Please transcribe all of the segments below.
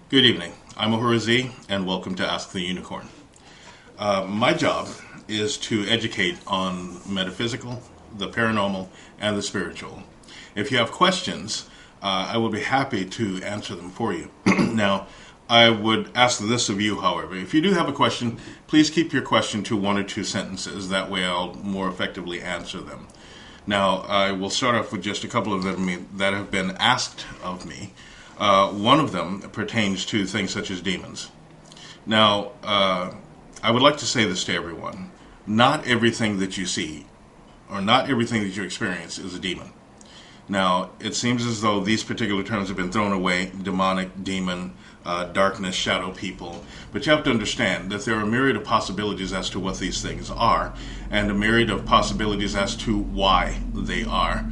Good evening. I'm Uhura Z, and welcome to Ask the Unicorn. My job is to educate on metaphysical, the paranormal, and the spiritual. If you have questions, I will be happy to answer them for you. Now, I would ask this of you, however. If you do have a question, please keep your question to one or two sentences. That way I'll more effectively answer them. Now, I will start off with just a couple of them that have been asked of me. One of them pertains to things such as demons. Now, I would like to say this to everyone. Not everything that you see, or not everything that you experience, is a demon. Now, it seems as though these particular terms have been thrown away: demonic, demon, darkness, shadow people. But you have to understand that there are a myriad of possibilities as to what these things are, and a myriad of possibilities as to why they are.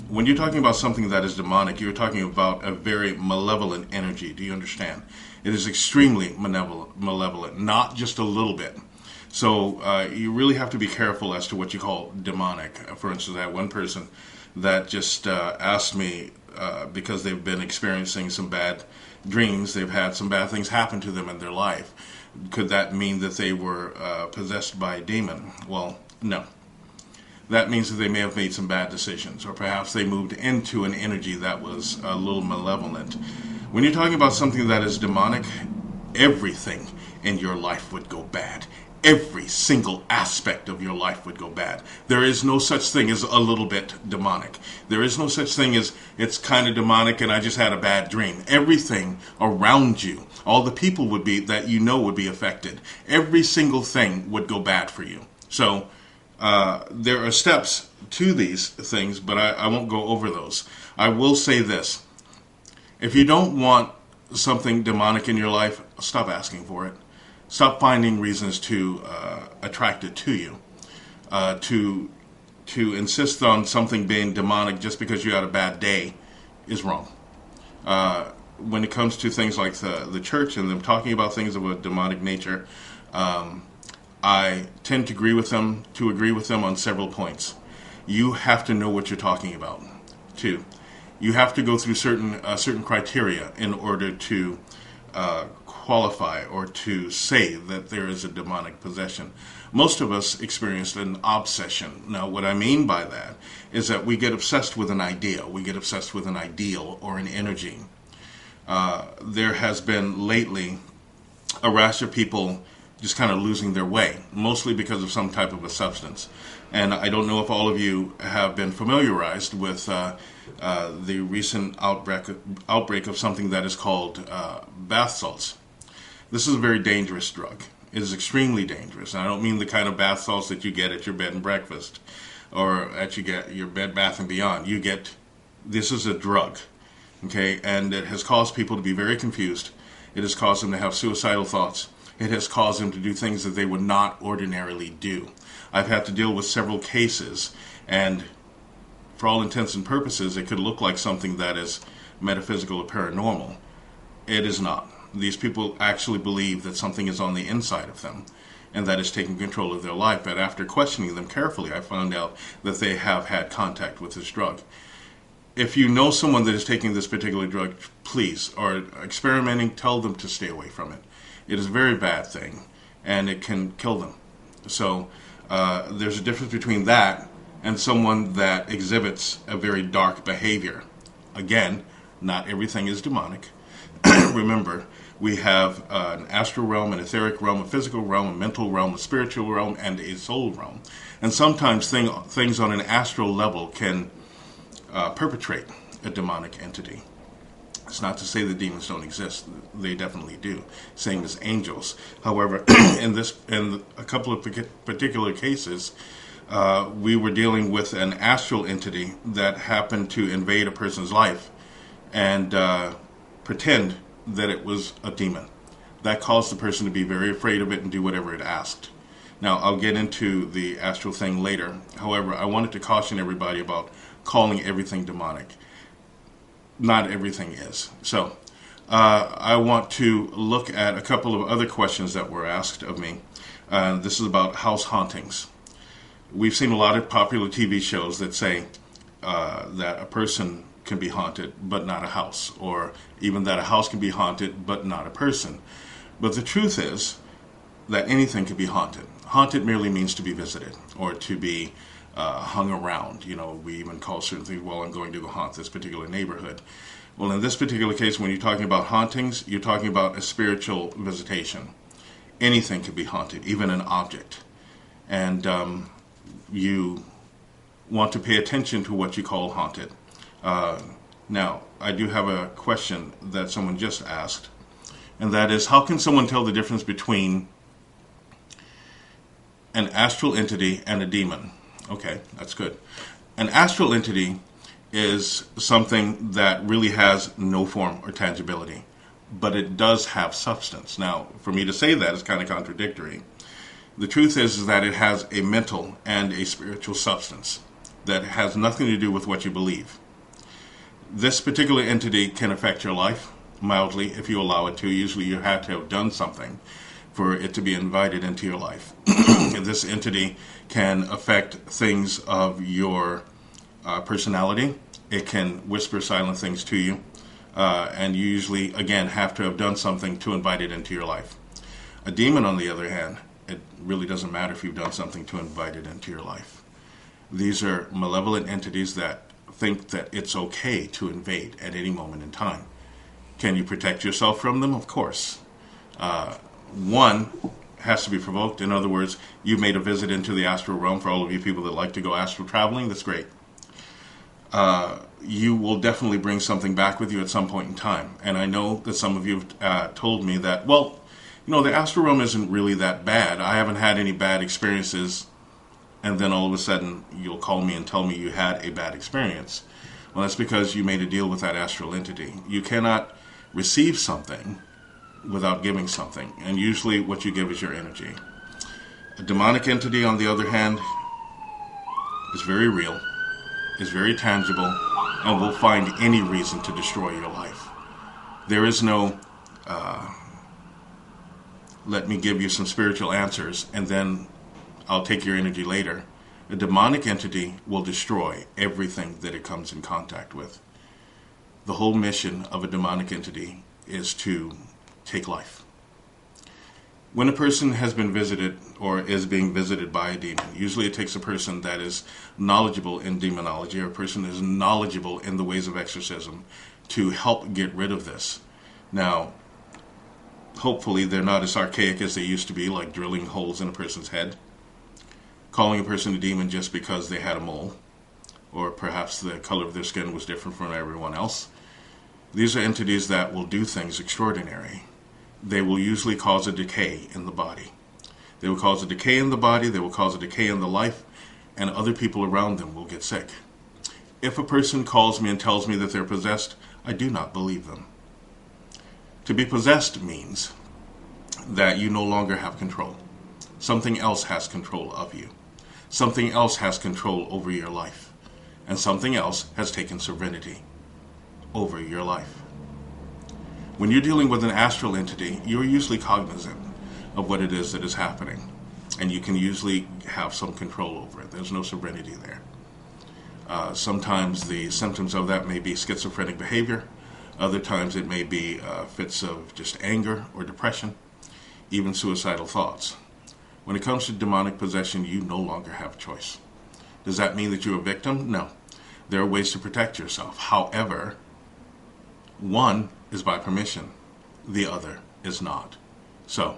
When you're talking about something that is demonic, you're talking about a very malevolent energy. Do you understand? It is extremely malevolent, not just a little bit. So you really have to be careful as to what you call demonic. For instance, I had one person that just asked me because they've been experiencing some bad dreams, they've had some bad things happen to them in their life. Could that mean that they were possessed by a demon? Well, no. That means that they may have made some bad decisions, or perhaps they moved into an energy that was a little malevolent. When you're talking about something that is demonic, everything in your life would go bad. Every single aspect of your life would go bad. There is no such thing as a little bit demonic. There is no such thing as it's kind of demonic and I just had a bad dream. Everything around you, all the people would be that you know would be affected. Every single thing would go bad for you. So there are steps to these things, but I won't go over those. I will say this. If you don't want something demonic in your life, stop asking for it. Stop finding reasons to attract it to you. To insist on something being demonic just because you had a bad day is wrong. When it comes to things like the church and them talking about things of a demonic nature, I tend to agree with them on several points. You have to know what you're talking about. Two, you have to go through certain criteria in order to qualify or to say that there is a demonic possession. Most of us experienced an obsession. Now, what I mean by that is that we get obsessed with an idea. We get obsessed with an ideal or an energy. There has been lately a rash of people just kind of losing their way, mostly because of some type of a substance. And I don't know if all of you have been familiarized with the recent outbreak of something that is called bath salts. This is a very dangerous drug. It is extremely dangerous. And I don't mean the kind of bath salts that you get at your bed and breakfast or at your Bed Bath and Beyond. This is a drug, okay? And it has caused people to be very confused. It has caused them to have suicidal thoughts. It has caused them to do things that they would not ordinarily do. I've had to deal with several cases, and for all intents and purposes, it could look like something that is metaphysical or paranormal. It is not. These people actually believe that something is on the inside of them and that is taking control of their life. But after questioning them carefully, I found out that they have had contact with this drug. If you know someone that is taking this particular drug, please, or experimenting, tell them to stay away from it. It is a very bad thing, and it can kill them. So there's a difference between that and someone that exhibits a very dark behavior. Again, not everything is demonic. Remember, we have an astral realm, an etheric realm, a physical realm, a mental realm, a spiritual realm, and a soul realm. And sometimes things on an astral level can perpetrate a demonic entity. It's not to say that demons don't exist. They definitely do. Same as angels. However, in a couple of particular cases, we were dealing with an astral entity that happened to invade a person's life and pretend that it was a demon. That caused the person to be very afraid of it and do whatever it asked. Now, I'll get into the astral thing later. However, I wanted to caution everybody about calling everything demonic. Not everything is. So, I want to look at a couple of other questions that were asked of me. This is about house hauntings. We've seen a lot of popular TV shows that say that a person can be haunted, but not a house, or even that a house can be haunted, but not a person. But the truth is that anything can be haunted. Haunted merely means to be visited or to be hung around. You know, we even call certain things, well, I'm going to go haunt this particular neighborhood. Well, in this particular case, when you're talking about hauntings, you're talking about a spiritual visitation. Anything can be haunted, even an object. And you want to pay attention to what you call haunted. Now, I do have a question that someone just asked, and that is, how can someone tell the difference between an astral entity and a demon? Okay, that's good. An astral entity is something that really has no form or tangibility, but it does have substance. Now, for me to say that is kind of contradictory. The truth is that it has a mental and a spiritual substance that has nothing to do with what you believe. This particular entity can affect your life mildly if you allow it to. Usually you have to have done something for it to be invited into your life. This entity can affect things of your personality. It can whisper silent things to you. And you usually, again, have to have done something to invite it into your life. A demon, on the other hand, it really doesn't matter if you've done something to invite it into your life. These are malevolent entities that think that it's okay to invade at any moment in time. Can you protect yourself from them? Of course. One has to be provoked. In other words, you've made a visit into the astral realm. For all of you people that like to go astral traveling, that's great. You will definitely bring something back with you at some point in time. And I know that some of you have told me that, well, you know, the astral realm isn't really that bad. I haven't had any bad experiences. And then all of a sudden, you'll call me and tell me you had a bad experience. Well, that's because you made a deal with that astral entity. You cannot receive something without giving something. And usually what you give is your energy. A demonic entity, on the other hand, is very real, is very tangible, and will find any reason to destroy your life. There is no, let me give you some spiritual answers, and then I'll take your energy later. A demonic entity will destroy everything that it comes in contact with. The whole mission of a demonic entity is to take life. When a person has been visited or is being visited by a demon, usually it takes a person that is knowledgeable in demonology, or a person that is knowledgeable in the ways of exorcism, to help get rid of this. Now, hopefully they're not as archaic as they used to be, like drilling holes in a person's head, calling a person a demon just because they had a mole, or perhaps the color of their skin was different from everyone else. These are entities that will do things extraordinary. They will usually cause a decay in the body. They will cause a decay in the body, they will cause a decay in the life, and other people around them will get sick. If a person calls me and tells me that they're possessed, I do not believe them. To be possessed means that you no longer have control. Something else has control of you. Something else has control over your life. And something else has taken sovereignty over your life. When you're dealing with an astral entity, you're usually cognizant of what it is that is happening. And you can usually have some control over it. There's no sovereignty there. Sometimes the symptoms of that may be schizophrenic behavior. Other times it may be fits of just anger or depression, even suicidal thoughts. When it comes to demonic possession, you no longer have a choice. Does that mean that you're a victim? No. There are ways to protect yourself. However, one is by permission. The other is not. So,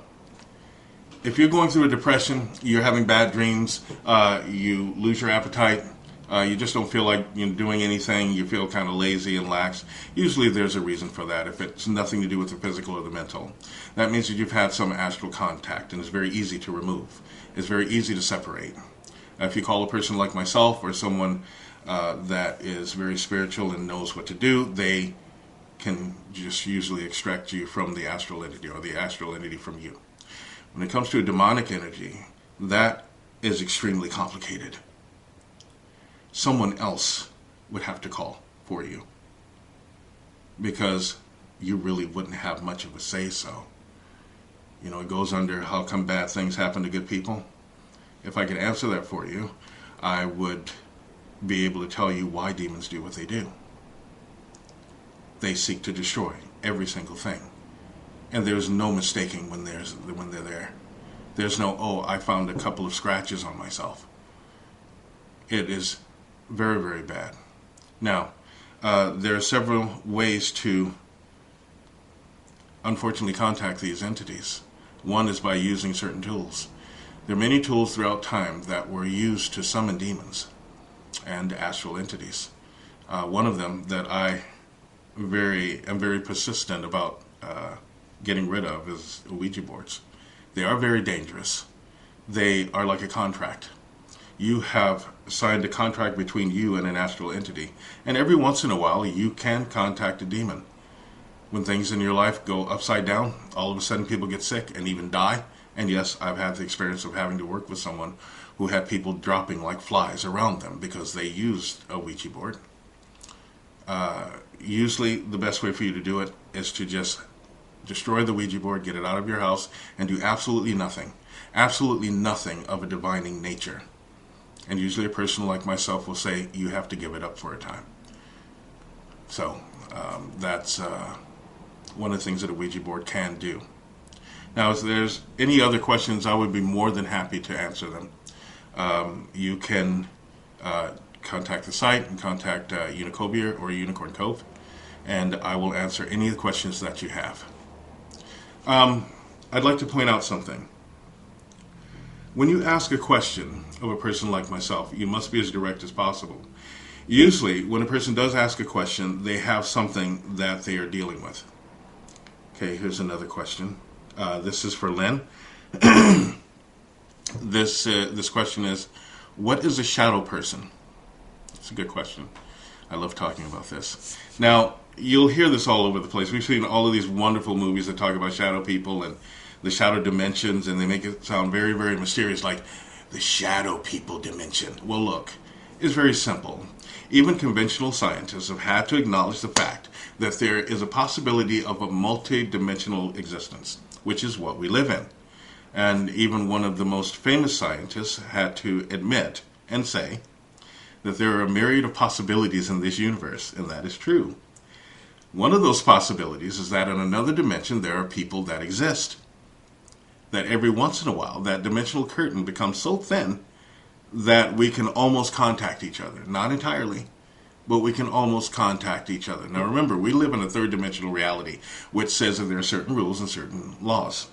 if you're going through a depression, you're having bad dreams, you lose your appetite, you just don't feel like you're doing anything, you feel kind of lazy and lax, usually there's a reason for that if it's nothing to do with the physical or the mental. That means that you've had some astral contact, and it's very easy to remove. It's very easy to separate. If you call a person like myself or someone that is very spiritual and knows what to do, they can just usually extract you from the astral entity, or the astral entity from you. When it comes to a demonic energy, that is extremely complicated. Someone else would have to call for you, because you really wouldn't have much of a say-so. You know, it goes under how come bad things happen to good people. If I could answer that for you, I would be able to tell you why demons do what they do. they seek to destroy every single thing. And there's no mistaking when they're there. There's no, oh, I found a couple of scratches on myself. It is very, very bad. Now, there are several ways to unfortunately contact these entities. One is by using certain tools. There are many tools throughout time that were used to summon demons and astral entities. One of them that I am very persistent about getting rid of is Ouija boards. They are very dangerous. They are like a contract. You have signed a contract between you and an astral entity, and every once in a while you can contact a demon. When things in your life go upside down, all of a sudden people get sick and even die. And yes, I've had the experience of having to work with someone who had people dropping like flies around them because they used a Ouija board. Usually the best way for you to do it is to just destroy the Ouija board, get it out of your house, and do absolutely nothing of a divining nature. And usually a person like myself will say, you have to give it up for a time. So that's one of the things that a Ouija board can do. Now, if there's any other questions, I would be more than happy to answer them. You can contact the site and contact Unicobia or Unicorn Cove, and I will answer any of the questions that you have. I'd like to point out something. When you ask a question of a person like myself, you must be as direct as possible. Usually, when a person does ask a question, they have something that they are dealing with. Okay, here's another question. This is for Lynn. This question is, what is a shadow person? It's a good question. I love talking about this. Now, you'll hear this all over the place. We've seen all of these wonderful movies that talk about shadow people and the shadow dimensions, and they make it sound very, very mysterious, like the shadow people dimension. Well, look, it's very simple. Even conventional scientists have had to acknowledge the fact that there is a possibility of a multi-dimensional existence, which is what we live in. And even one of the most famous scientists had to admit and say that there are a myriad of possibilities in this universe, and that is true. One of those possibilities is that in another dimension there are people that exist. That every once in a while that dimensional curtain becomes so thin that we can almost contact each other. Not entirely, but we can almost contact each other. Now remember, we live in a third dimensional reality, which says that there are certain rules and certain laws.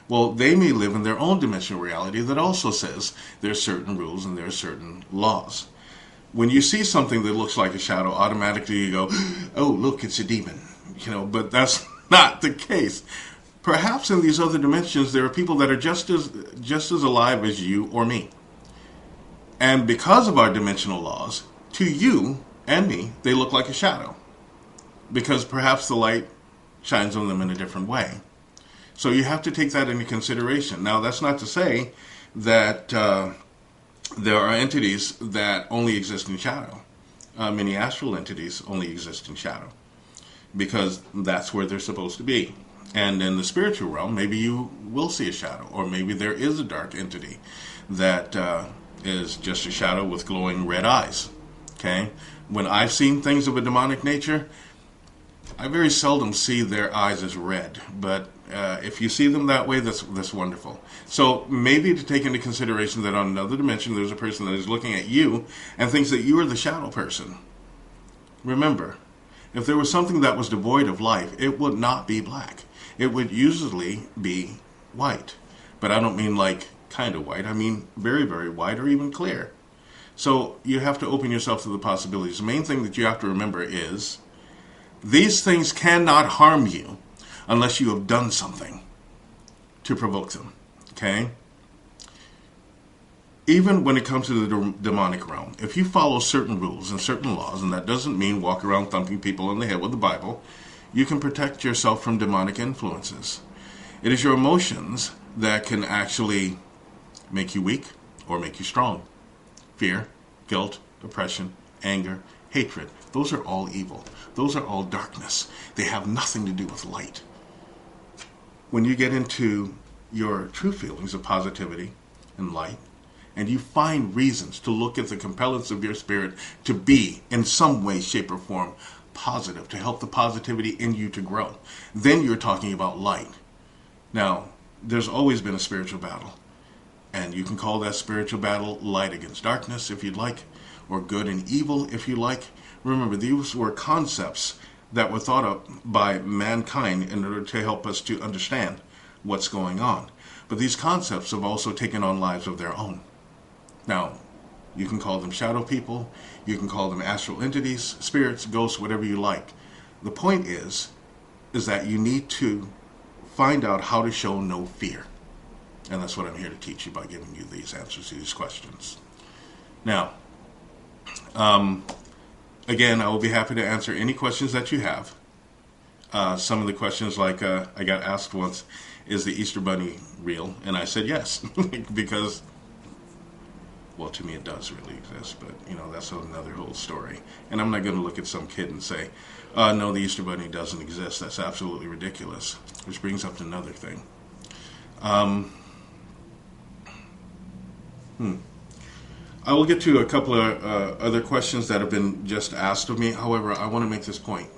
Well, they may live in their own dimensional reality that also says there are certain rules and there are certain laws. When you see something that looks like a shadow, automatically you go, oh, look, it's a demon. But that's not the case. Perhaps in these other dimensions, there are people that are just as alive as you or me. And because of our dimensional laws, to you and me, they look like a shadow. Because perhaps the light shines on them in a different way. So you have to take that into consideration. Now, that's not to say that there are entities that only exist in shadow. Many astral entities only exist in shadow. Because that's where they're supposed to be. And in the spiritual realm, maybe you will see a shadow. Or maybe there is a dark entity that is just a shadow with glowing red eyes. Okay? When I've seen things of a demonic nature, I very seldom see their eyes as red. But if you see them that way, that's wonderful. So maybe to take into consideration that on another dimension, there's a person that is looking at you and thinks that you are the shadow person. Remember, if there was something that was devoid of life, it would not be black. It would usually be white. But I don't mean like kind of white. I mean very, very white or even clear. So you have to open yourself to the possibilities. The main thing that you have to remember is these things cannot harm you unless you have done something to provoke them. Okay? Even when it comes to the demonic realm, if you follow certain rules and certain laws, and that doesn't mean walk around thumping people on the head with the Bible, you can protect yourself from demonic influences. It is your emotions that can actually make you weak or make you strong. Fear, guilt, depression, anger, hatred, those are all evil. Those are all darkness. They have nothing to do with light. When you get into your true feelings of positivity and light, and you find reasons to look at the compellence of your spirit to be, in some way, shape, or form, positive, to help the positivity in you to grow. Then you're talking about light. Now, there's always been a spiritual battle. And you can call that spiritual battle light against darkness, if you'd like, or good and evil, if you like. Remember, these were concepts that were thought up by mankind in order to help us to understand what's going on. But these concepts have also taken on lives of their own. Now, you can call them shadow people, you can call them astral entities, spirits, ghosts, whatever you like. The point is that you need to find out how to show no fear. And that's what I'm here to teach you by giving you these answers to these questions. Now, again, I will be happy to answer any questions that you have. Some of the questions, like I got asked once, is the Easter Bunny real? And I said yes, because, well, to me it does really exist, but, that's another whole story. And I'm not going to look at some kid and say, no, the Easter Bunny doesn't exist. That's absolutely ridiculous. Which brings up another thing. I will get to a couple of other questions that have been just asked of me. However, I want to make this point.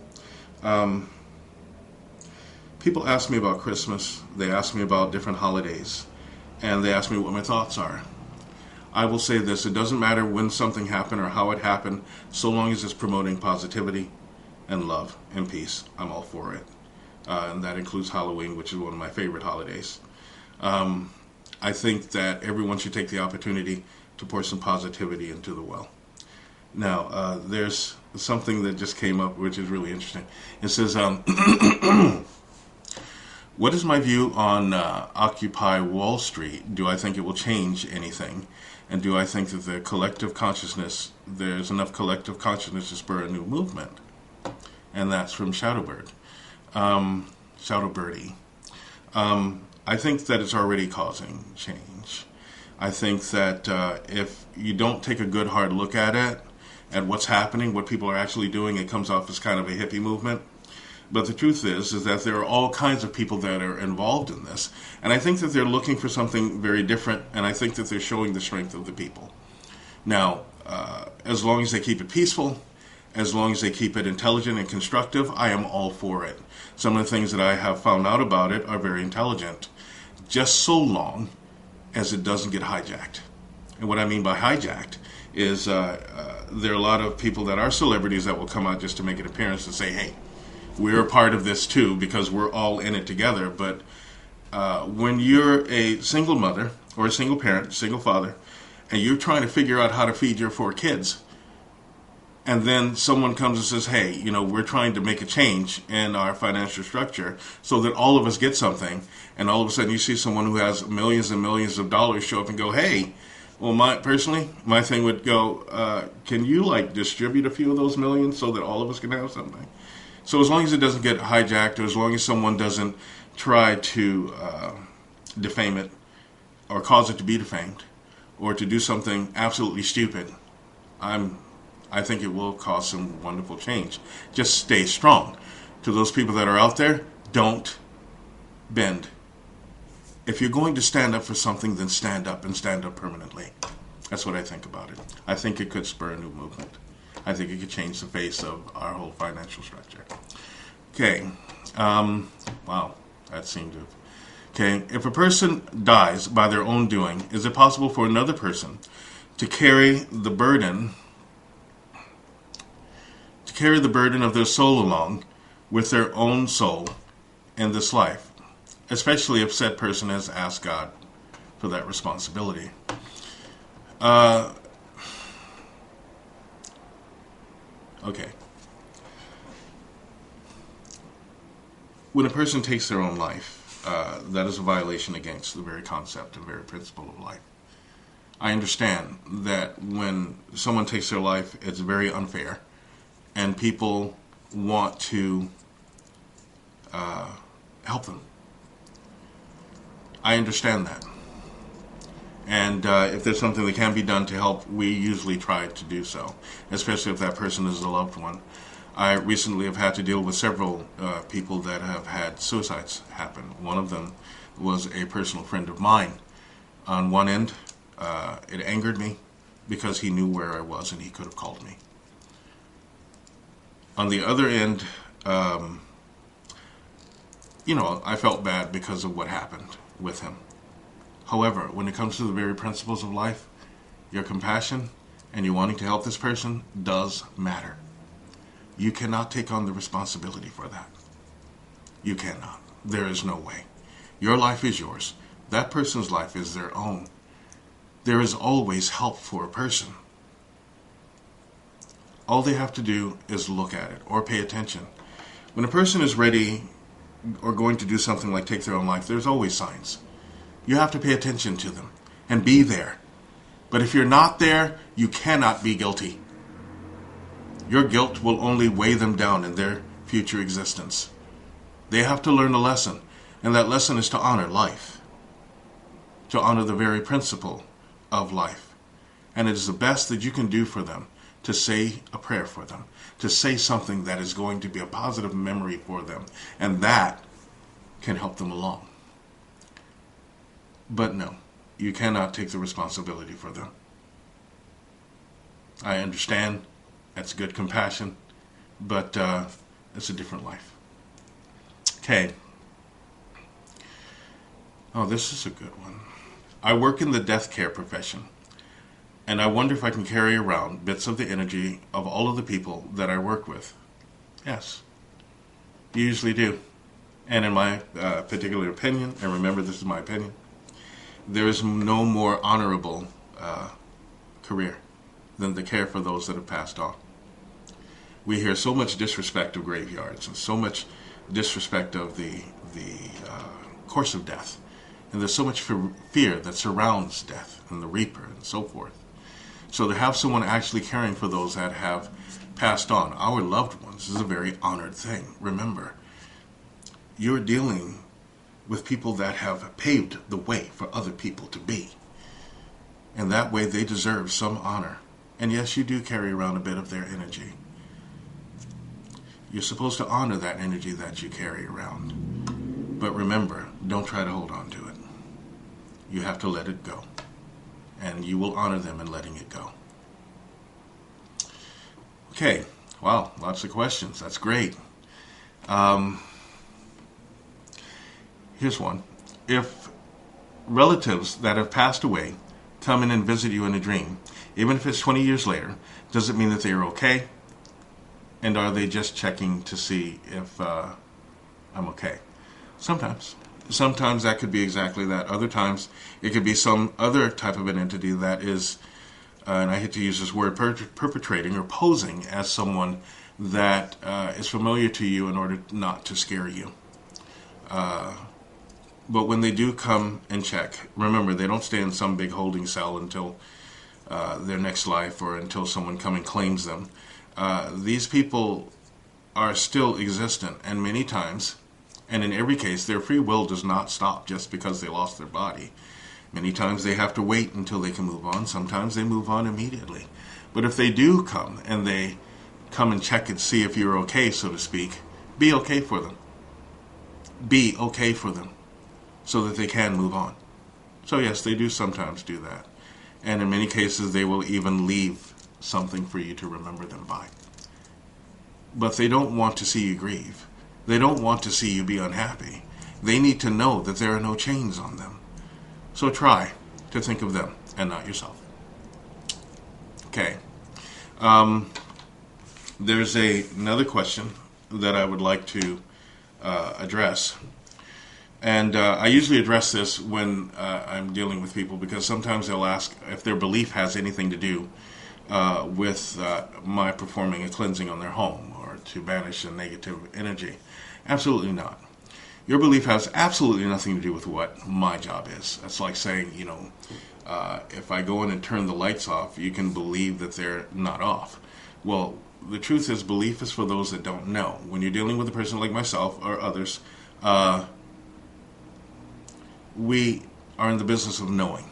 People ask me about Christmas. They ask me about different holidays. And they ask me what my thoughts are. I will say this. It doesn't matter when something happened or how it happened, so long as it's promoting positivity and love and peace. I'm all for it. And that includes Halloween, which is one of my favorite holidays. I think that everyone should take the opportunity to pour some positivity into the well. Now, there's something that just came up, which is really interesting. It says, what is my view on Occupy Wall Street? Do I think it will change anything? And do I think that the collective consciousness, there's enough collective consciousness to spur a new movement? And that's from Shadowbirdie. I think that it's already causing change. I think that if you don't take a good hard look at it, at what's happening, what people are actually doing, it comes off as kind of a hippie movement. But the truth is that there are all kinds of people that are involved in this. And I think that they're looking for something very different, and I think that they're showing the strength of the people. Now, as long as they keep it peaceful, as long as they keep it intelligent and constructive, I am all for it. Some of the things that I have found out about it are very intelligent, just so long as it doesn't get hijacked. And what I mean by hijacked is there are a lot of people that are celebrities that will come out just to make an appearance and say, hey, we're a part of this too because we're all in it together. But when you're a single mother or a single parent, single father, and you're trying to figure out how to feed your 4 kids, and then someone comes and says, hey, we're trying to make a change in our financial structure so that all of us get something, and all of a sudden you see someone who has millions and millions of dollars show up and go, hey, well, my thing would go, can you distribute a few of those millions so that all of us can have something? So as long as it doesn't get hijacked, or as long as someone doesn't try to defame it or cause it to be defamed or to do something absolutely stupid, I think it will cause some wonderful change. Just stay strong. To those people that are out there, don't bend. If you're going to stand up for something, then stand up and stand up permanently. That's what I think about it. I think it could spur a new movement. I think it could change the face of our whole financial structure. Okay. Wow. That seemed to... Okay. If a person dies by their own doing, is it possible for another person to carry the burden of their soul along with their own soul in this life, especially if said person has asked God for that responsibility? Okay. When a person takes their own life, that is a violation against the very concept and very principle of life. I understand that when someone takes their life, it's very unfair, and people want to help them. I understand that. And if there's something that can be done to help, we usually try to do so, especially if that person is a loved one. I recently have had to deal with several people that have had suicides happen. One of them was a personal friend of mine. On one end, it angered me because he knew where I was and he could have called me. On the other end, I felt bad because of what happened with him. However, when it comes to the very principles of life, your compassion and you wanting to help this person does matter. You cannot take on the responsibility for that. You cannot. There is no way. Your life is yours. That person's life is their own. There is always help for a person. All they have to do is look at it or pay attention. When a person is ready or going to do something like take their own life, there's always signs. You have to pay attention to them and be there. But if you're not there, you cannot be guilty. Your guilt will only weigh them down in their future existence. They have to learn a lesson, and that lesson is to honor life, to honor the very principle of life. And it is the best that you can do for them to say a prayer for them, to say something that is going to be a positive memory for them, and that can help them along. But no, you cannot take the responsibility for them. I understand that's good compassion, but it's a different life. Okay. Oh, this is a good one. I work in the death care profession, and I wonder if I can carry around bits of the energy of all of the people that I work with. Yes, you usually do. And in my particular opinion, and remember this is my opinion, there is no more honorable career than the care for those that have passed on. We hear so much disrespect of graveyards and so much disrespect of the course of death. And there's so much fear that surrounds death and the reaper and so forth. So to have someone actually caring for those that have passed on, our loved ones, is a very honored thing. Remember, you're dealing with people that have paved the way for other people to be. And that way they deserve some honor. And yes, you do carry around a bit of their energy. You're supposed to honor that energy that you carry around. But remember, don't try to hold on to it. You have to let it go. And you will honor them in letting it go. Okay, wow, lots of questions. That's great. Here's one. If relatives that have passed away come in and visit you in a dream, even if it's 20 years later, does it mean that they are okay? And are they just checking to see if I'm okay? Sometimes. Sometimes that could be exactly that. Other times it could be some other type of an entity that is, and I hate to use this word, perpetrating or posing as someone that is familiar to you in order not to scare you. But when they do come and check, remember, they don't stay in some big holding cell until their next life or until someone come and claims them. These people are still existent, and many times, and in every case, their free will does not stop just because they lost their body. Many times they have to wait until they can move on. Sometimes they move on immediately. But if they do come and they come and check and see if you're okay, so to speak, be okay for them. Be okay for them so that they can move on. So yes, they do sometimes do that. And in many cases, they will even leave something for you to remember them by. But they don't want to see you grieve. They don't want to see you be unhappy. They need to know that there are no chains on them. So try to think of them and not yourself. Okay. There's another question that I would like to address. And I usually address this when I'm dealing with people, because sometimes they'll ask if their belief has anything to do with my performing a cleansing on their home or to banish a negative energy. Absolutely not. Your belief has absolutely nothing to do with what my job is. That's like saying, if I go in and turn the lights off, you can believe that they're not off. Well, the truth is, belief is for those that don't know. When you're dealing with a person like myself or others, we are in the business of knowing,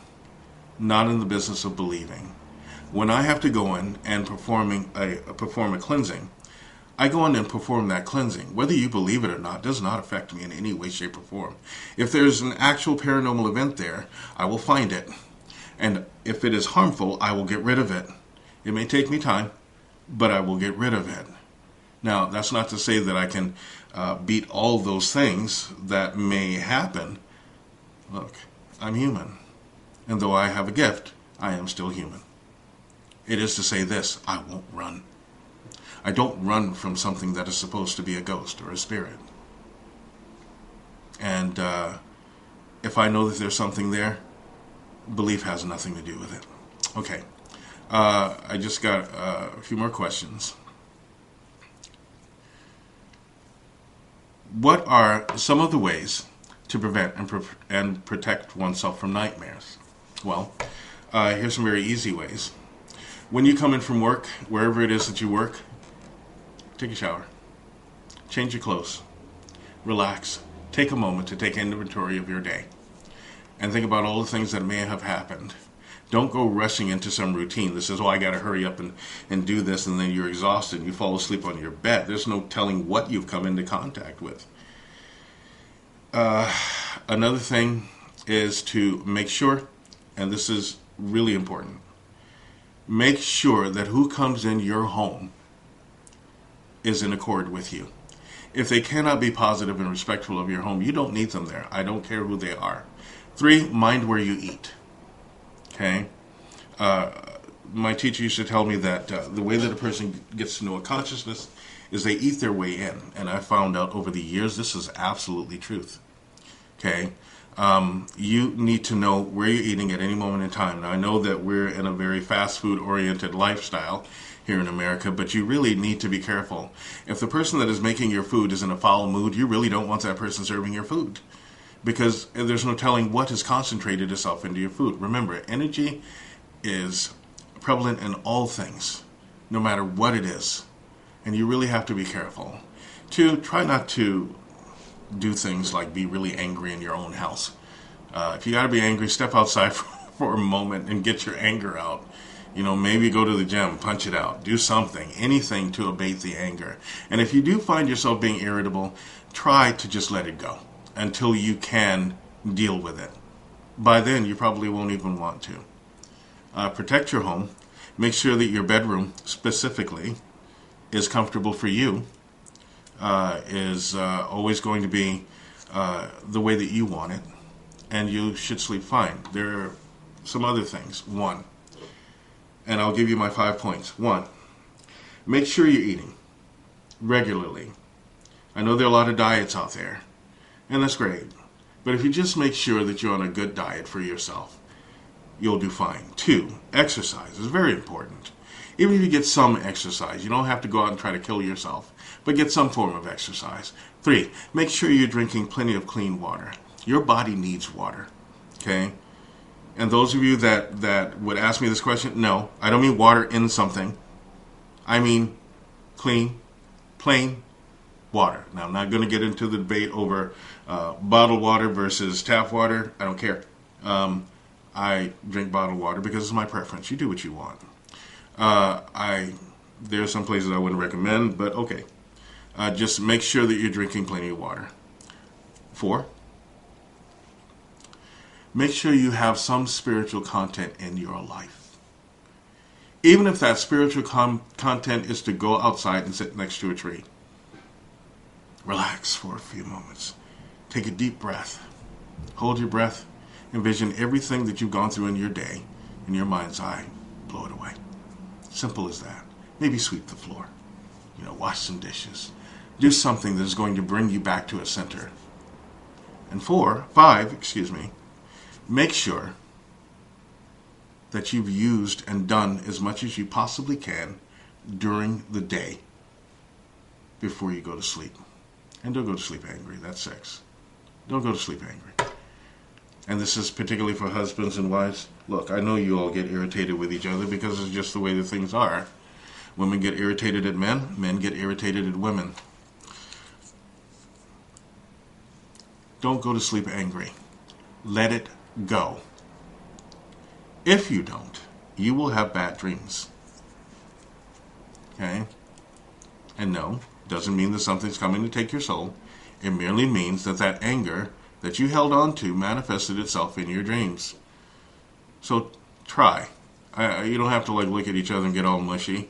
not in the business of believing. When I have to go in and perform a cleansing, I go in and perform that cleansing. Whether you believe it or not does not affect me in any way, shape, or form. If there's an actual paranormal event there, I will find it. And if it is harmful, I will get rid of it. It may take me time, but I will get rid of it. Now, that's not to say that I can beat all those things that may happen. Look, I'm human. And though I have a gift, I am still human. It is to say this: I won't run. I don't run from something that is supposed to be a ghost or a spirit. And if I know that there's something there, belief has nothing to do with it. Okay. I just got a few more questions. What are some of the ways to prevent and protect oneself from nightmares? Well, here's some very easy ways. When you come in from work, wherever it is that you work, take a shower, change your clothes, relax, take a moment to take inventory of your day, and think about all the things that may have happened. Don't go rushing into some routine that says, oh, I got to hurry up and do this, and then you're exhausted and you fall asleep on your bed. There's no telling what you've come into contact with. Another thing is to make sure, and this is really important, make sure that who comes in your home is in accord with you. If they cannot be positive and respectful of your home, you don't need them there. I don't care who they are. 3, mind where you eat. Okay? My teacher used to tell me that the way that a person gets to know a consciousness is they eat their way in. And I found out over the years this is absolutely truth. Okay? You need to know where you're eating at any moment in time. Now, I know that we're in a very fast food oriented lifestyle here in America, but you really need to be careful. If the person that is making your food is in a foul mood, you really don't want that person serving your food, because there's no telling what has concentrated itself into your food. Remember, energy is prevalent in all things, no matter what it is, and you really have to be careful. 2, try not to do things like be really angry in your own house. If you got to be angry, step outside for a moment and get your anger out. You know, maybe go to the gym, punch it out, do something, anything to abate the anger. And if you do find yourself being irritable, try to just let it go until you can deal with it. By then, you probably won't even want to. Protect your home. Make sure that your bedroom, specifically, is comfortable for you, is always going to be the way that you want it, and you should sleep fine. There are some other things. 1, and I'll give you my 5 points. 1, make sure you're eating regularly. I know there are a lot of diets out there, and that's great. But if you just make sure that you're on a good diet for yourself, you'll do fine. 2, exercise is very important. Even if you get some exercise, you don't have to go out and try to kill yourself, but get some form of exercise. 3, make sure you're drinking plenty of clean water. Your body needs water, okay? And those of you that would ask me this question, no, I don't mean water in something. I mean clean, plain water. Now, I'm not going to get into the debate over bottled water versus tap water. I don't care. I drink bottled water because it's my preference. You do what you want. There are some places I wouldn't recommend, but okay. Just make sure that you're drinking plenty of water. 4, make sure you have some spiritual content in your life. Even if that spiritual content is to go outside and sit next to a tree. Relax for a few moments. Take a deep breath. Hold your breath. Envision everything that you've gone through in your day in your mind's eye. Blow it away. Simple as that. Maybe sweep the floor. Wash some dishes. Do something that is going to bring you back to a center. And 5, make sure that you've used and done as much as you possibly can during the day before you go to sleep. And don't go to sleep angry. That's 6. Don't go to sleep angry. And this is particularly for husbands and wives. Look, I know you all get irritated with each other because it's just the way that things are. Women get irritated at men. Men get irritated at women. Don't go to sleep angry. Let it go. If you don't, you will have bad dreams. Okay? And no, doesn't mean that something's coming to take your soul. It merely means that that anger that you held on to manifested itself in your dreams. So try. You don't have to look at each other and get all mushy,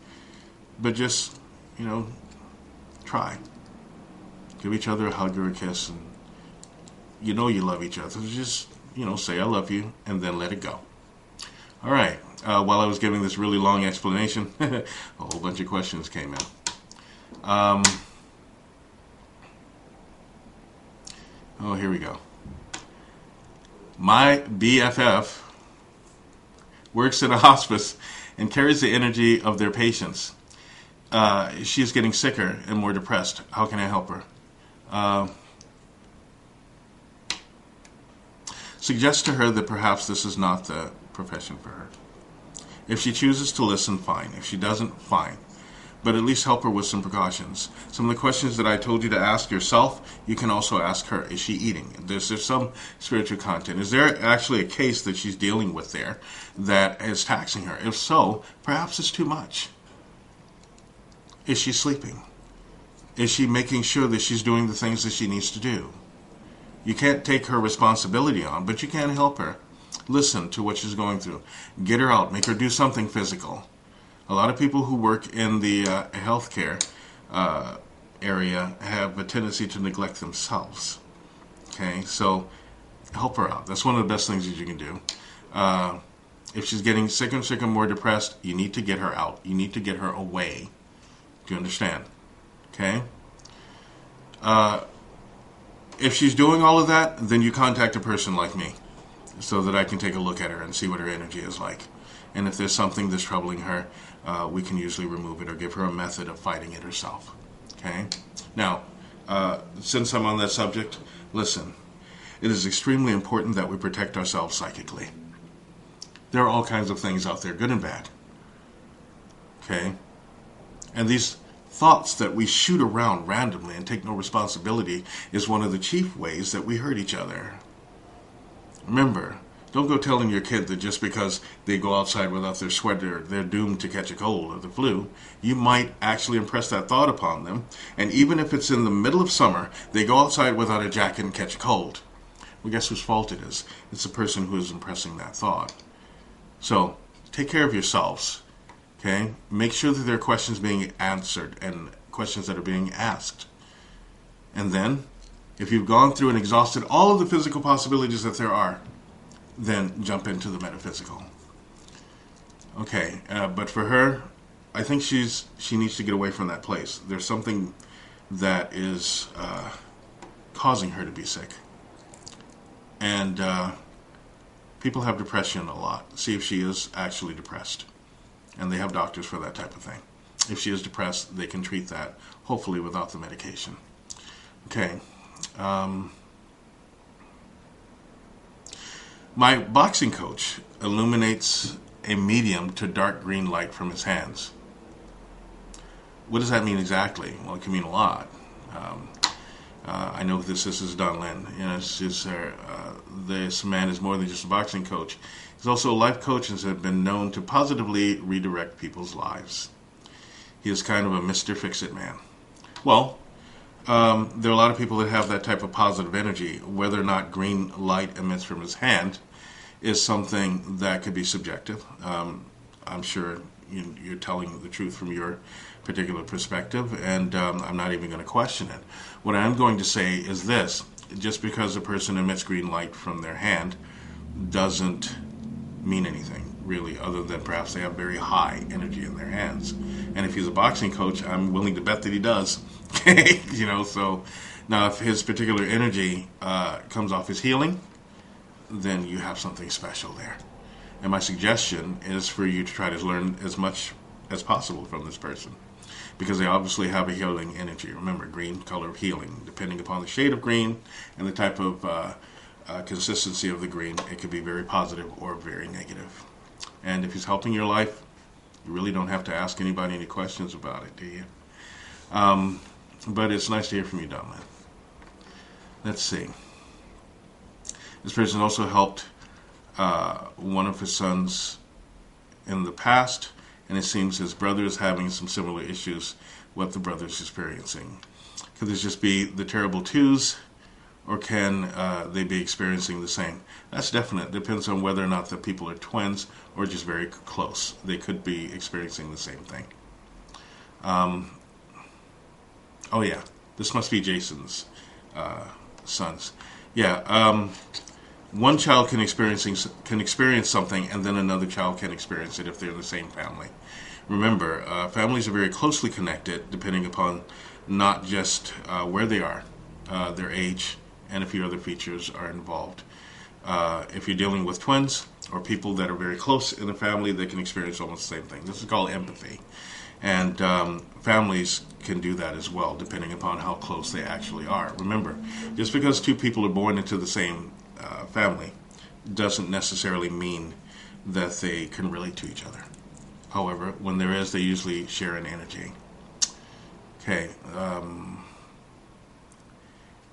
but just, try. Give each other a hug or a kiss, and you know you love each other. Just, say I love you, and then let it go. All right. While I was giving this really long explanation, a whole bunch of questions came in. Here we go. My BFF works at a hospice and carries the energy of their patients. She is getting sicker and more depressed. How can I help her? Suggest to her that perhaps this is not the profession for her. If she chooses to listen, fine. If she doesn't, fine. But at least help her with some precautions. Some of the questions that I told you to ask yourself, you can also ask her. Is she eating? There's some spiritual content. Is there actually a case that she's dealing with there that is taxing her? If so, perhaps it's too much. Is she sleeping? Is she making sure that she's doing the things that she needs to do? You can't take her responsibility on, but you can help her. Listen to what she's going through. Get her out. Make her do something physical. A lot of people who work in the healthcare area have a tendency to neglect themselves. Okay, so help her out. That's one of the best things that you can do. If she's getting sicker and sicker, more depressed, you need to get her out. You need to get her away. Do you understand? Okay? If she's doing all of that, then you contact a person like me so that I can take a look at her and see what her energy is like. And if there's something that's troubling her, we can usually remove it or give her a method of fighting it herself. Okay? Now, since I'm on that subject, listen. It is extremely important that we protect ourselves psychically. There are all kinds of things out there, good and bad. Okay? And these thoughts that we shoot around randomly and take no responsibility is one of the chief ways that we hurt each other. Remember, don't go telling your kid that just because they go outside without their sweater, they're doomed to catch a cold or the flu. You might actually impress that thought upon them, and even if it's in the middle of summer, they go outside without a jacket and catch a cold. Well, guess whose fault it is? It's the person who is impressing that thought. So, take care of yourselves. Okay? Make sure that there are questions being answered and questions that are being asked. And then, if you've gone through and exhausted all of the physical possibilities that there are, then jump into the metaphysical. Okay, but for her, I think she needs to get away from that place. There's something that is causing her to be sick. And people have depression a lot. See if she is actually depressed. And they have doctors for that type of thing. If she is depressed, they can treat that, hopefully without the medication. Okay. My boxing coach illuminates a medium to dark green light from his hands. What does that mean exactly? Well, it can mean a lot. I know this is Don Lynn. This man is more than just a boxing coach. He's also a life coach and has been known to positively redirect people's lives. He is kind of a Mr. Fix-It man. Well, there are a lot of people that have that type of positive energy. Whether or not green light emits from his hand is something that could be subjective. I'm sure you're telling the truth from your particular perspective, and I'm not even going to question it. What I'm going to say is this: just because a person emits green light from their hand doesn't mean anything, really, other than perhaps they have very high energy in their hands. And if he's a boxing coach, I'm willing to bet that he does. Okay, so now if his particular energy comes off his healing, then you have something special there. And my suggestion is for you to try to learn as much as possible from this person, because they obviously have a healing energy. Remember, green color of healing. Depending upon the shade of green and the type of consistency of the green, it could be very positive or very negative. And if he's helping your life, you really don't have to ask anybody any questions about it, do you? But it's nice to hear from you, Don Lynn. Let's see. This person also helped one of his sons in the past, and it seems his brother is having some similar issues what the brother's experiencing. Could this just be the terrible twos, or can they be experiencing the same? That's definite. Depends on whether or not the people are twins or just very close. They could be experiencing the same thing. Oh yeah, this must be Jason's sons. Yeah, one child can experience something, and then another child can experience it if they're in the same family. Remember, families are very closely connected, depending upon not just where they are, their age, and a few other features are involved. If you're dealing with twins or people that are very close in the family, they can experience almost the same thing. This is called empathy. And families can do that as well, depending upon how close they actually are. Remember, just because two people are born into the same family doesn't necessarily mean that they can relate to each other. However, when there is, they usually share an energy. Okay.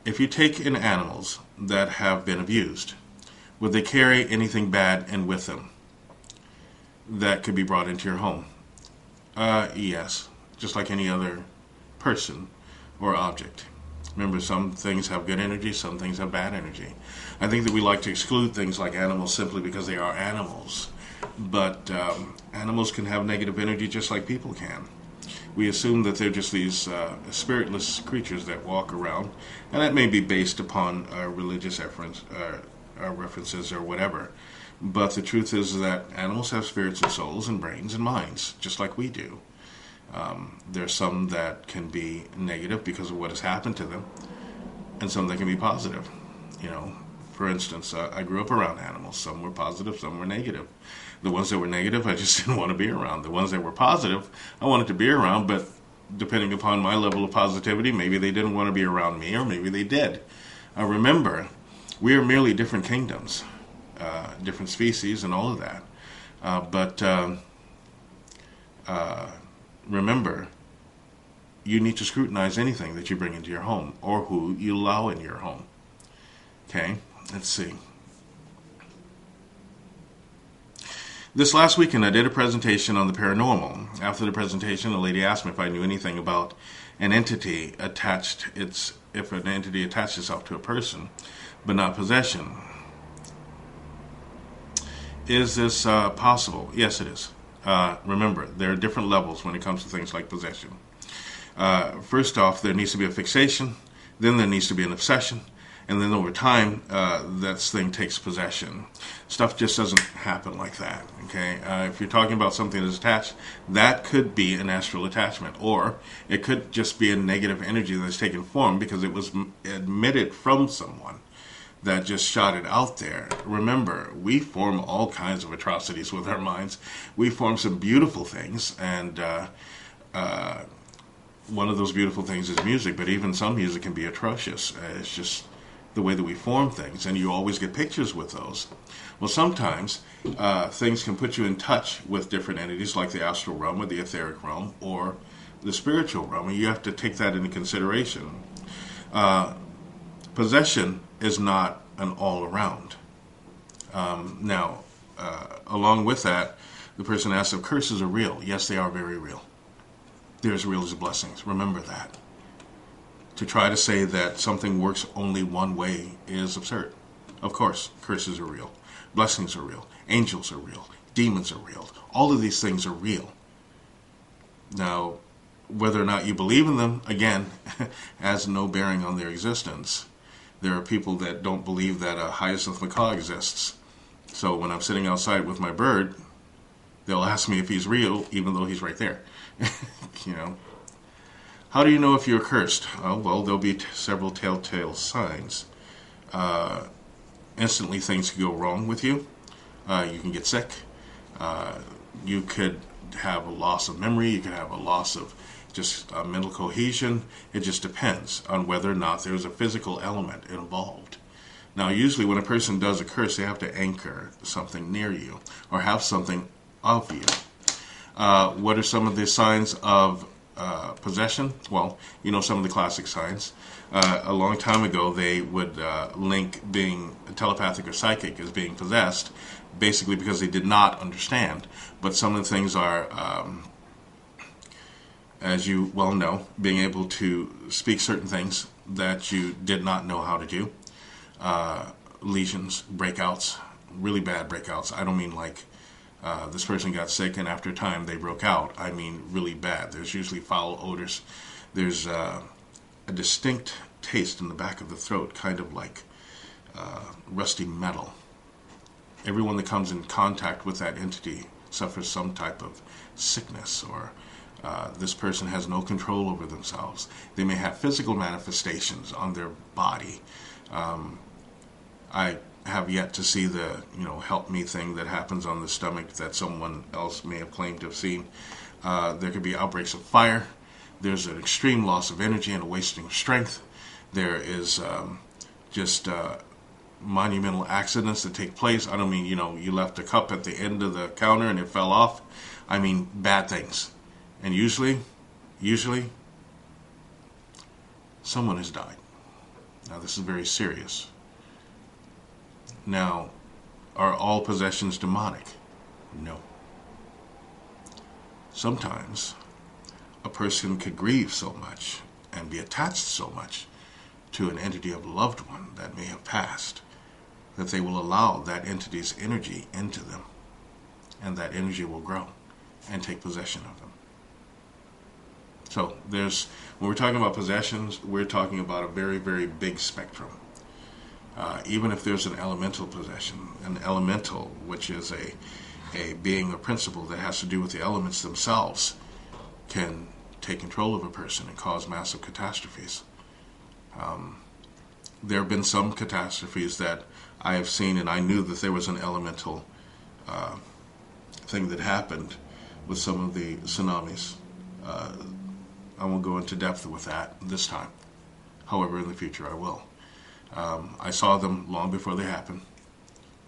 If you take in animals that have been abused, would they carry anything bad in with them that could be brought into your home? Yes, just like any other person or object. Remember, some things have good energy, some things have bad energy. I think that we like to exclude things like animals simply because they are animals. But animals can have negative energy just like people can. We assume that they're just these spiritless creatures that walk around, and that may be based upon religious references or whatever. But the truth is that animals have spirits and souls and brains and minds, just like we do. There's some that can be negative because of what has happened to them, and some that can be positive. You know, for instance, I grew up around animals. Some were positive, some were negative. The ones that were negative, I just didn't want to be around. The ones that were positive, I wanted to be around, but depending upon my level of positivity, maybe they didn't want to be around me, or maybe they did. Remember, we are merely different kingdoms, different species, and all of that. But remember, you need to scrutinize anything that you bring into your home, or who you allow in your home. Okay, let's see. This last weekend, I did a presentation on the paranormal. After the presentation, a lady asked me if I knew anything about an entity if an entity attached itself to a person, but not possession. Is this possible? Yes, it is. Remember, there are different levels when it comes to things like possession. First off, there needs to be a fixation, then there needs to be an obsession, and then over time, that thing takes possession. Stuff just doesn't happen like that, okay? If you're talking about something that's attached, that could be an astral attachment, or it could just be a negative energy that's taken form because it was emitted from someone that just shot it out there. Remember, we form all kinds of atrocities with our minds. We form some beautiful things, and one of those beautiful things is music, but even some music can be atrocious. It's just the way that we form things, and you always get pictures with those. Well, sometimes things can put you in touch with different entities like the astral realm or the etheric realm or the spiritual realm, and you have to take that into consideration. Possession is not an all-around. Now, along with that, the person asked if curses are real. Yes, they are very real. They're as real as blessings. Remember that. To try to say that something works only one way is absurd. Of course, curses are real. Blessings are real. Angels are real. Demons are real. All of these things are real. Now, whether or not you believe in them, again, has no bearing on their existence. There are people that don't believe that a hyacinth macaw exists. So when I'm sitting outside with my bird, they'll ask me if he's real, even though he's right there. You know. How do you know if you're cursed? Well, there'll be several telltale signs. Instantly, things can go wrong with you. You can get sick. You could have a loss of memory. You could have a loss of just mental cohesion. It just depends on whether or not there's a physical element involved. Now, usually when a person does a curse, they have to anchor something near you or have something of you. What are some of the signs of possession? Well, you know some of the classic signs. A long time ago, they would link being telepathic or psychic as being possessed, basically because they did not understand. But some of the things are, as you well know, being able to speak certain things that you did not know how to do. Lesions, breakouts, really bad breakouts. I don't mean like this person got sick and after a time they broke out. I mean really bad. There's usually foul odors. There's a distinct taste in the back of the throat, kind of like rusty metal. Everyone that comes in contact with that entity suffers some type of sickness, or this person has no control over themselves. They may have physical manifestations on their body. I have yet to see the help me thing that happens on the stomach that someone else may have claimed to have seen. There could be outbreaks of fire. There's an extreme loss of energy and a wasting of strength. There is just monumental accidents that take place. I don't mean, you left a cup at the end of the counter and it fell off. I mean bad things. And usually, someone has died. Now, this is very serious. Now, are all possessions demonic? No. Sometimes a person could grieve so much and be attached so much to an entity of a loved one that may have passed that they will allow that entity's energy into them, and that energy will grow and take possession of them. So when we're talking about possessions, we're talking about a very, very big spectrum. Even if there's an elemental possession, an elemental, which is a being or principle that has to do with the elements themselves, can take control of a person and cause massive catastrophes. There have been some catastrophes that I have seen, and I knew that there was an elemental thing that happened with some of the tsunamis. I won't go into depth with that this time. However, in the future I will. I saw them long before they happened,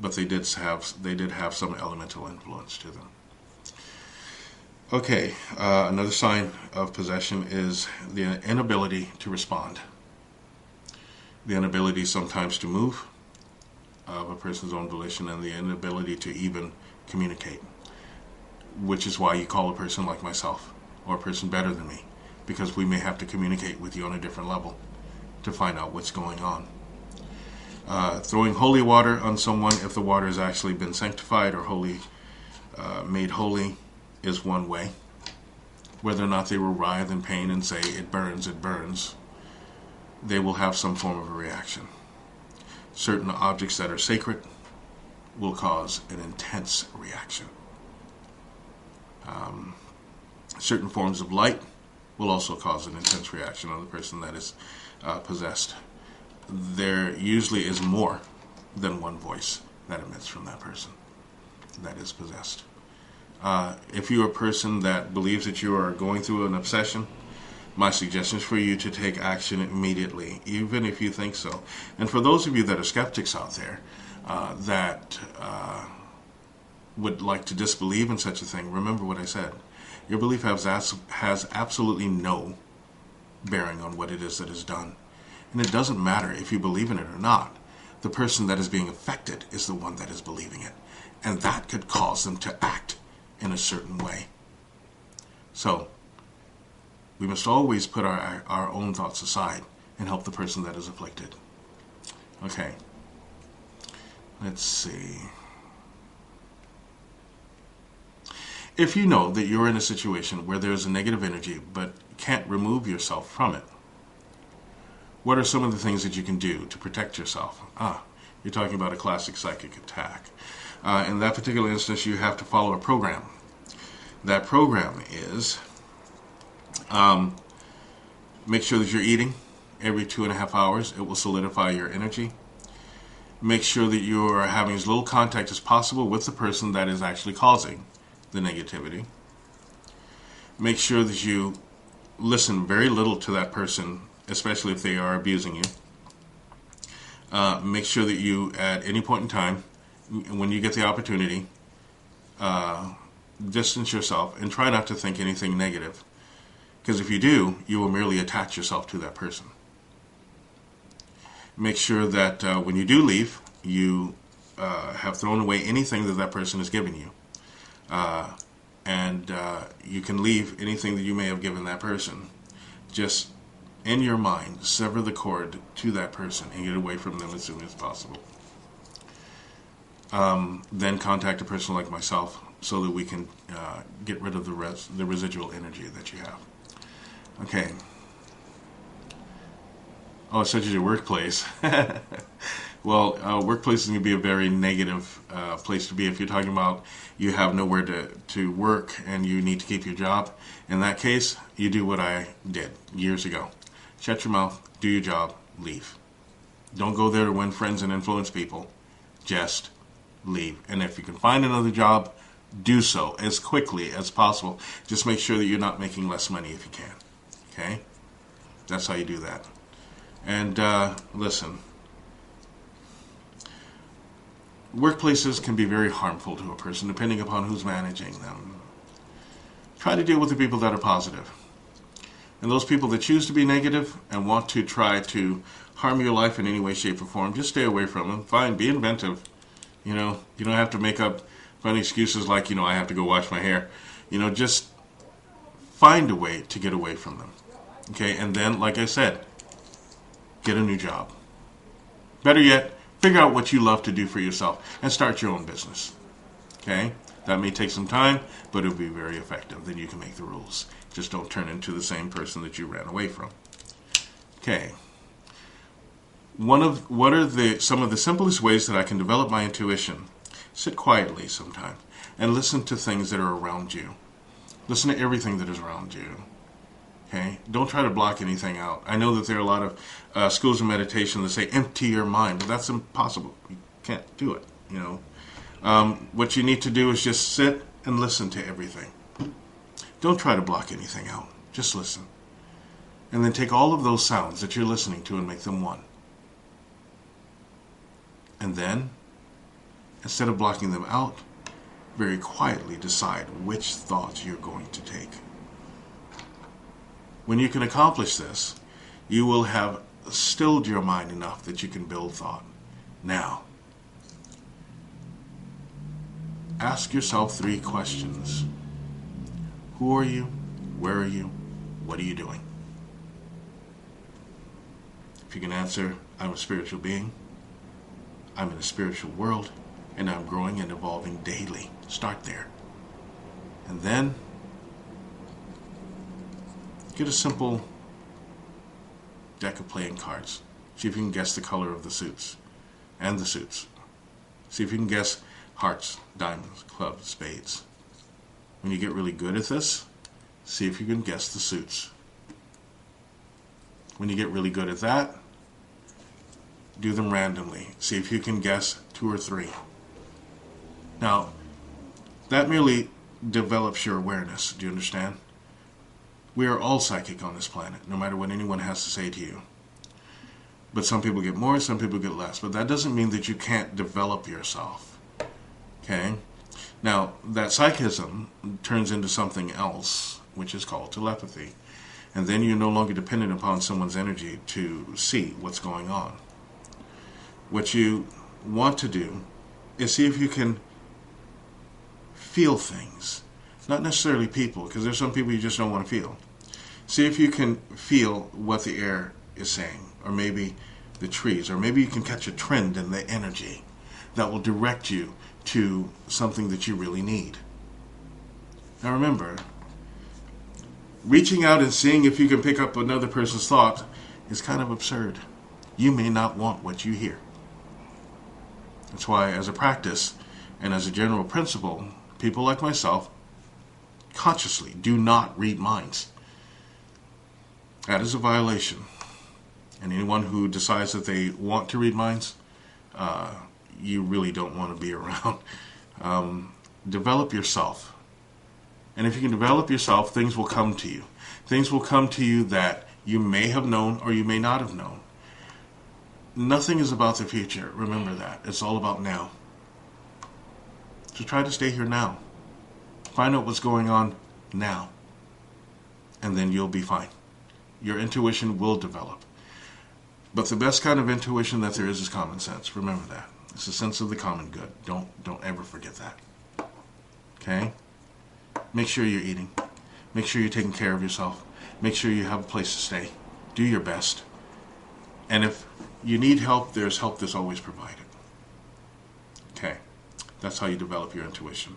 but they did have some elemental influence to them. Okay, another sign of possession is the inability to respond. The inability sometimes to move of a person's own volition, and the inability to even communicate, which is why you call a person like myself or a person better than me, because we may have to communicate with you on a different level to find out what's going on. Throwing holy water on someone, if the water has actually been sanctified or made holy, is one way. Whether or not they will writhe in pain and say, it burns, they will have some form of a reaction. Certain objects that are sacred will cause an intense reaction. Certain forms of light will also cause an intense reaction on the person that is possessed. There usually is more than one voice that emits from that person that is possessed. If you're a person that believes that you are going through an obsession, my suggestion is for you to take action immediately, even if you think so. And for those of you that are skeptics out there that would like to disbelieve in such a thing, remember what I said. Your belief has absolutely no bearing on what it is that is done. And it doesn't matter if you believe in it or not. The person that is being affected is the one that is believing it. And that could cause them to act in a certain way. So, we must always put our own thoughts aside and help the person that is afflicted. Okay. Let's see. If you know that you're in a situation where there's a negative energy but can't remove yourself from it, what are some of the things that you can do to protect yourself? You're talking about a classic psychic attack. In that particular instance, you have to follow a program. That program is make sure that you're eating every 2.5 hours. It will solidify your energy. Make sure that you are having as little contact as possible with the person that is actually causing the negativity. Make sure that you listen very little to that person, especially if they are abusing you. Make sure that you, at any point in time, when you get the opportunity, distance yourself and try not to think anything negative. Because if you do, you will merely attach yourself to that person. Make sure that when you do leave, you have thrown away anything that that person has given you. And you can leave anything that you may have given that person. Just in your mind, sever the cord to that person and get away from them as soon as possible. Then contact a person like myself so that we can get rid of the residual energy that you have. Okay. Oh, such as your workplace. Well, workplace is going to be a very negative place to be if you're talking about you have nowhere to work and you need to keep your job. In that case, you do what I did years ago. Shut your mouth, do your job, leave. Don't go there to win friends and influence people. Just leave. And if you can find another job, do so as quickly as possible. Just make sure that you're not making less money if you can. Okay? That's how you do that. And listen, workplaces can be very harmful to a person depending upon who's managing them. Try to deal with the people that are positive. And those people that choose to be negative and want to try to harm your life in any way, shape, or form, just stay away from them. Fine, be inventive. You know, you don't have to make up funny excuses like, I have to go wash my hair. Just find a way to get away from them. Okay, and then, like I said, get a new job. Better yet, figure out what you love to do for yourself and start your own business. Okay? That may take some time, but it'll be very effective. Then you can make the rules. Just don't turn into the same person that you ran away from. Okay. What are some of the simplest ways that I can develop my intuition? Sit quietly sometime and listen to things that are around you. Listen to everything that is around you. Okay? Don't try to block anything out. I know that there are a lot of schools of meditation that say empty your mind, but that's impossible. You can't do it. What you need to do is just sit and listen to everything. Don't try to block anything out. Just listen. And then take all of those sounds that you're listening to and make them one. And then, instead of blocking them out, very quietly decide which thoughts you're going to take. When you can accomplish this, you will have stilled your mind enough that you can build thought. Now, ask yourself 3 questions. Who are you? Where are you? What are you doing? If you can answer, I'm a spiritual being, I'm in a spiritual world, and I'm growing and evolving daily. Start there. And then, get a simple deck of playing cards. See if you can guess the color of the suits and the suits. See if you can guess hearts, diamonds, clubs, spades. When you get really good at this, see if you can guess the suits. When you get really good at that, do them randomly. See if you can guess 2 or 3. Now, that merely develops your awareness. Do you understand? We are all psychic on this planet, no matter what anyone has to say to you. But some people get more, some people get less. But that doesn't mean that you can't develop yourself. Okay? Now, that psychism turns into something else, which is called telepathy. And then you're no longer dependent upon someone's energy to see what's going on. What you want to do is see if you can feel things. Not necessarily people, because there's some people you just don't want to feel. See if you can feel what the air is saying, or maybe the trees, or maybe you can catch a trend in the energy that will direct you to something that you really need. Now remember, reaching out and seeing if you can pick up another person's thought is kind of absurd. You may not want what you hear. That's why, as a practice and as a general principle, people like myself consciously do not read minds. That is a violation. And anyone who decides that they want to read minds, you really don't want to be around. Develop yourself. And if you can develop yourself, things will come to you. Things will come to you that you may have known or you may not have known. Nothing is about the future. Remember that. It's all about now. So try to stay here now. Find out what's going on now. And then you'll be fine. Your intuition will develop. But the best kind of intuition that there is common sense. Remember that. It's the sense of the common good. Don't ever forget that. Okay? Make sure you're eating. Make sure you're taking care of yourself. Make sure you have a place to stay. Do your best. And if you need help, there's help that's always provided. Okay? That's how you develop your intuition.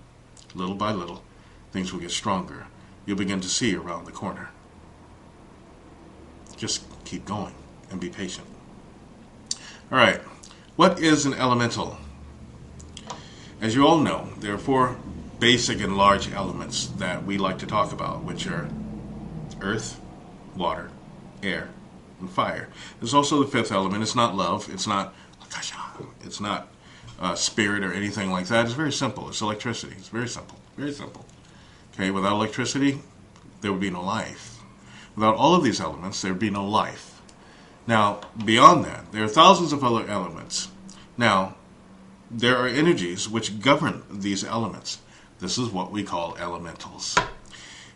Little by little, things will get stronger. You'll begin to see around the corner. Just keep going, and be patient. All right. What is an elemental? As you all know, there are four basic and large elements that we like to talk about, which are earth, water, air, and fire. There's also the fifth element. It's not love. It's not spirit or anything like that. It's very simple. It's electricity. It's very simple. Very simple. Okay, without electricity, there would be no life. Without all of these elements, there would be no life. Now, beyond that, there are thousands of other elements. Now, there are energies which govern these elements. This is what we call elementals.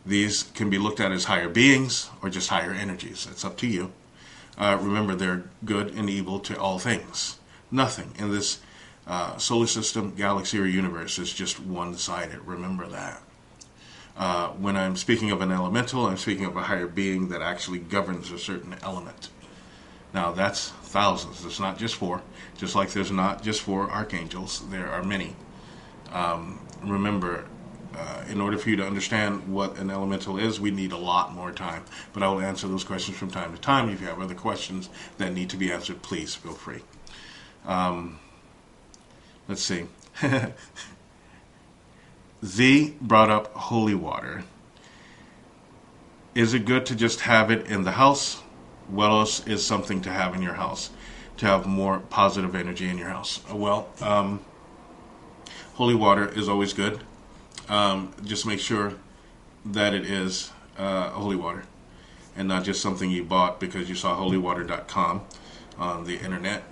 These can be looked at as higher beings or just higher energies. It's up to you. Remember, they're good and evil to all things. Nothing in this solar system, galaxy, or universe is just one-sided. Remember that. When I'm speaking of an elemental, I'm speaking of a higher being that actually governs a certain element. Now, that's thousands. There's not just four. Just like there's not just four archangels, there are many. Remember, in order for you to understand what an elemental is, we need a lot more time. But I will answer those questions from time to time. If you have other questions that need to be answered, please feel free. Let's see. Z brought up holy water. Is it good to just have it in the house? What else is something to have in your house to have more positive energy in your house? Well, holy water is always good. Just make sure that it is holy water and not just something you bought because you saw holywater.com on the internet.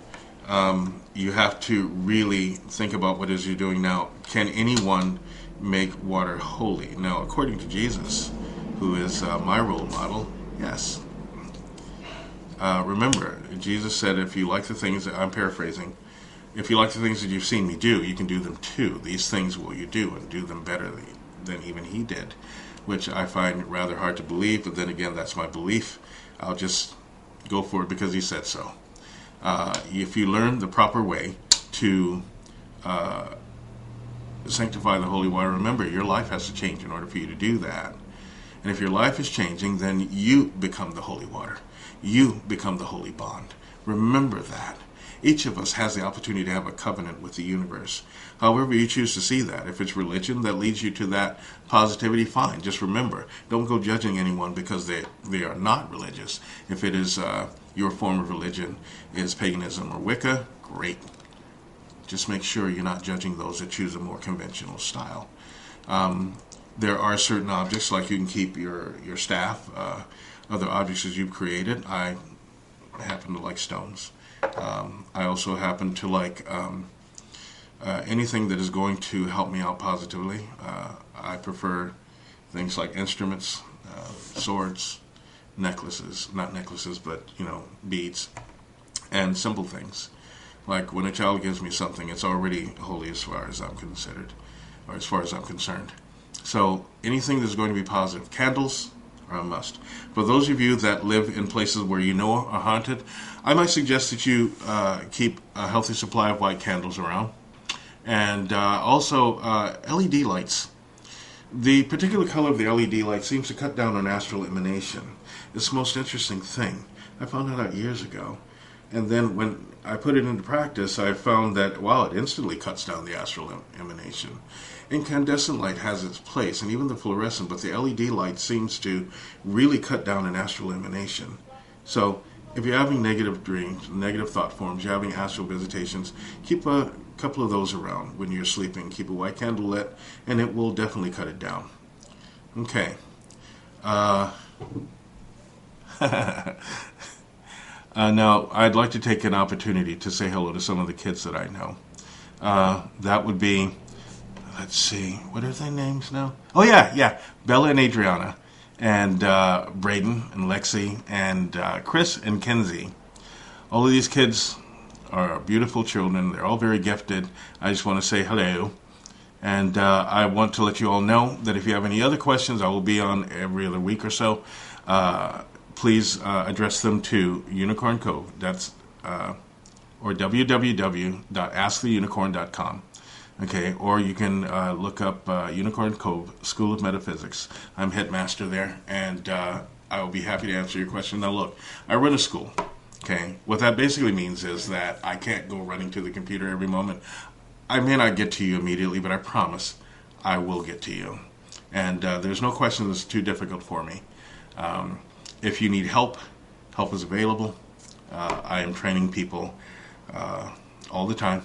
You have to really think about what it is you're doing now. Can anyone make water holy? Now, according to Jesus, who is my role model, yes. Remember, Jesus said, if you like the things that I'm paraphrasing, if you like the things that you've seen me do, you can do them too. These things will you do, and do them better than even he did, which I find rather hard to believe, but then again, that's my belief. I'll just go for it because he said so. If you learn the proper way to sanctify the holy water, remember, your life has to change in order for you to do that. And if your life is changing, then you become the holy water. You become the holy bond. Remember that. Each of us has the opportunity to have a covenant with the universe. However you choose to see that. If it's religion that leads you to that positivity, fine. Just remember, don't go judging anyone because they are not religious. If it is your form of religion is paganism or Wicca, great. Just make sure you're not judging those that choose a more conventional style. There are certain objects, like you can keep your staff, other objects that you've created. I happen to like stones. I also happen to like anything that is going to help me out positively. I prefer things like instruments, swords, necklaces, not necklaces, but, beads, and simple things. Like when a child gives me something, it's already holy as far as I'm considered, or as far as I'm concerned. So anything that's going to be positive. Candles are a must. For those of you that live in places where you know are haunted, I might suggest that you keep a healthy supply of white candles around. And also LED lights. The particular color of the LED light seems to cut down on astral emanation. It's the most interesting thing. I found that out years ago. And then when I put it into practice, I found that, wow, it instantly cuts down the astral emanation. Incandescent light has its place, and even the fluorescent, but the LED light seems to really cut down in astral emanation. So if you're having negative dreams, negative thought forms, you're having astral visitations, keep a couple of those around when you're sleeping. Keep a white candle lit, and it will definitely cut it down. Okay. Now, I'd like to take an opportunity to say hello to some of the kids that I know. That would be, let's see, what are their names now? Oh, yeah, Bella and Adriana, and Braden and Lexi, and Chris and Kenzie. All of these kids are beautiful children. They're all very gifted. I just want to say hello. And I want to let you all know that if you have any other questions, I will be on every other week or so. Please address them to Unicorn Cove. That's or www.asktheunicorn.com. Okay, or you can look up Unicorn Cove School of Metaphysics. I'm headmaster there, and I will be happy to answer your question. Now, look, I run a school. Okay, what that basically means is that I can't go running to the computer every moment. I may not get to you immediately, but I promise I will get to you. And there's no question that's too difficult for me. If you need help, help is available. I am training people all the time,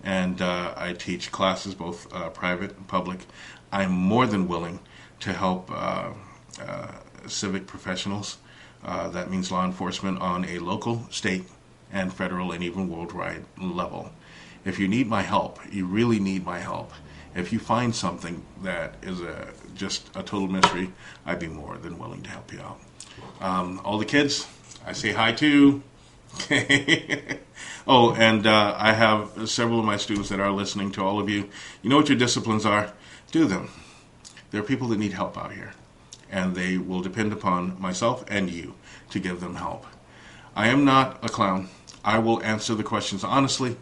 and I teach classes, both private and public. I'm more than willing to help civic professionals. That means law enforcement on a local, state, and federal, and even worldwide level. If you need my help, you really need my help. If you find something that is just a total mystery, I'd be more than willing to help you out. All the kids, I say hi to. Oh, and I have several of my students that are listening. To all of you. You know what your disciplines are? Do them. There are people that need help out here, and they will depend upon myself and you to give them help. I am not a clown. I will answer the questions honestly.